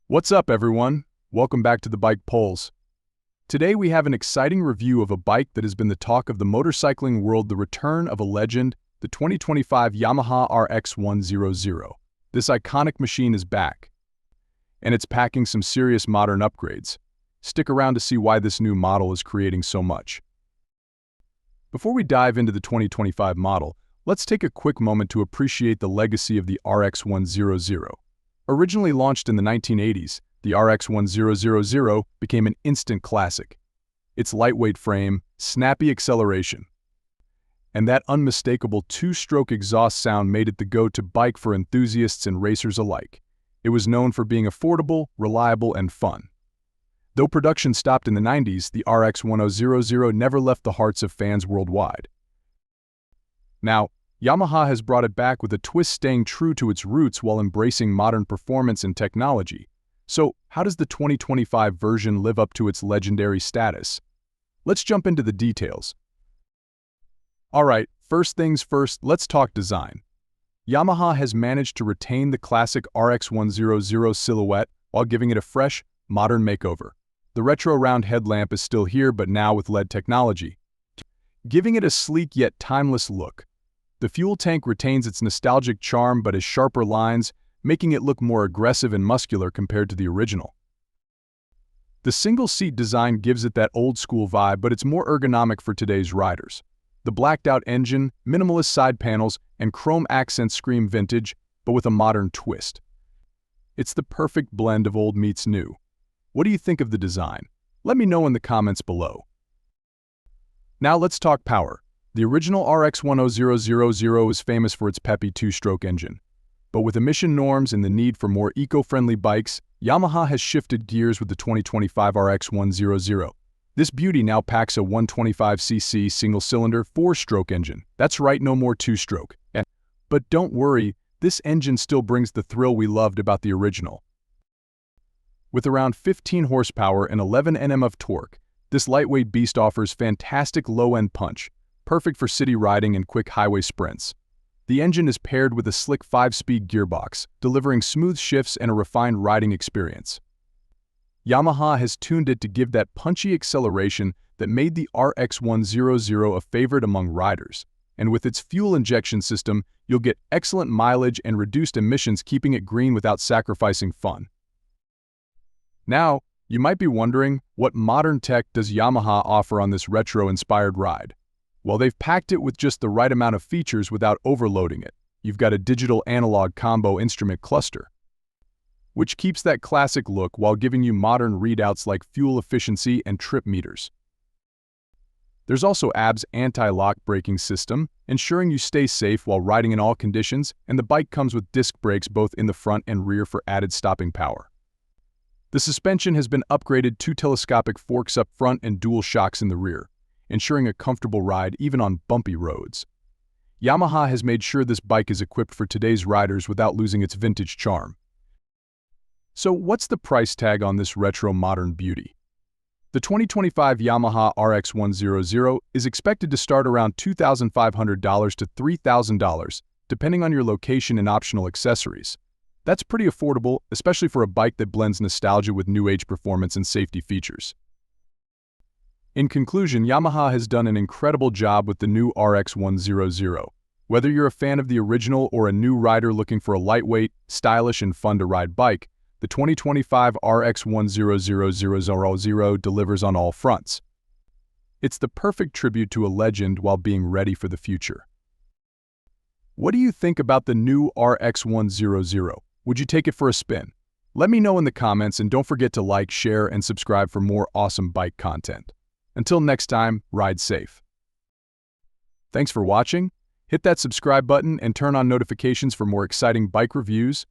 What's up, everyone? Welcome back to the Bike Polls. Today we have an exciting review of a bike that has been the talk of the motorcycling world, the return of a legend, the 2025 Yamaha RX-100. This iconic machine is back, and it's packing some serious modern upgrades. Stick around to see why this new model is creating so much. Before we dive into the 2025 model, let's take a quick moment to appreciate the legacy of the RX-100. Originally launched in the 1980s, the RX-1000 became an instant classic. Its lightweight frame, snappy acceleration, and that unmistakable two-stroke exhaust sound made it the go-to bike for enthusiasts and racers alike. It was known for being affordable, reliable, and fun. Though production stopped in the 90s, the RX-1000 never left the hearts of fans worldwide. Now, Yamaha has brought it back with a twist, staying true to its roots while embracing modern performance and technology. So, how does the 2025 version live up to its legendary status? Let's jump into the details. Alright, first things first, let's talk design. Yamaha has managed to retain the classic RX-100 silhouette while giving it a fresh, modern makeover. The retro round headlamp is still here, but now with LED technology, giving it a sleek yet timeless look. The fuel tank retains its nostalgic charm but has sharper lines, making it look more aggressive and muscular compared to the original. The single-seat design gives it that old-school vibe, but it's more ergonomic for today's riders. The blacked-out engine, minimalist side panels, and chrome accents scream vintage, but with a modern twist. It's the perfect blend of old meets new. What do you think of the design? Let me know in the comments below. Now let's talk power. The original RX-1000 is famous for its peppy two-stroke engine. But with emission norms and the need for more eco-friendly bikes, Yamaha has shifted gears with the 2025 RX-100. This beauty now packs a 125cc single-cylinder four-stroke engine. That's right, no more two-stroke. But don't worry, this engine still brings the thrill we loved about the original. With around 15 horsepower and 11 Nm of torque, this lightweight beast offers fantastic low-end punch, perfect for city riding and quick highway sprints. The engine is paired with a slick 5-speed gearbox, delivering smooth shifts and a refined riding experience. Yamaha has tuned it to give that punchy acceleration that made the RX-100 a favorite among riders. And with its fuel injection system, you'll get excellent mileage and reduced emissions, keeping it green without sacrificing fun. Now, you might be wondering, what modern tech does Yamaha offer on this retro-inspired ride? Well, they've packed it with just the right amount of features without overloading it. You've got a digital-analog combo instrument cluster, which keeps that classic look while giving you modern readouts like fuel efficiency and trip meters. There's also ABS anti-lock braking system, ensuring you stay safe while riding in all conditions, and the bike comes with disc brakes both in the front and rear for added stopping power. The suspension has been upgraded to telescopic forks up front and dual shocks in the rear, ensuring a comfortable ride even on bumpy roads. Yamaha has made sure this bike is equipped for today's riders without losing its vintage charm. So what's the price tag on this retro modern beauty? The 2025 Yamaha RX-100 is expected to start around $2,500 to $3,000, depending on your location and optional accessories. That's pretty affordable, especially for a bike that blends nostalgia with new-age performance and safety features. In conclusion, Yamaha has done an incredible job with the new RX-100. Whether you're a fan of the original or a new rider looking for a lightweight, stylish, and fun-to-ride bike, the 2025 RX-100 delivers on all fronts. It's the perfect tribute to a legend while being ready for the future. What do you think about the new RX-100? Would you take it for a spin? Let me know in the comments, and don't forget to like, share, and subscribe for more awesome bike content. Until next time, ride safe. Thanks for watching. Hit that subscribe button and turn on notifications for more exciting bike reviews.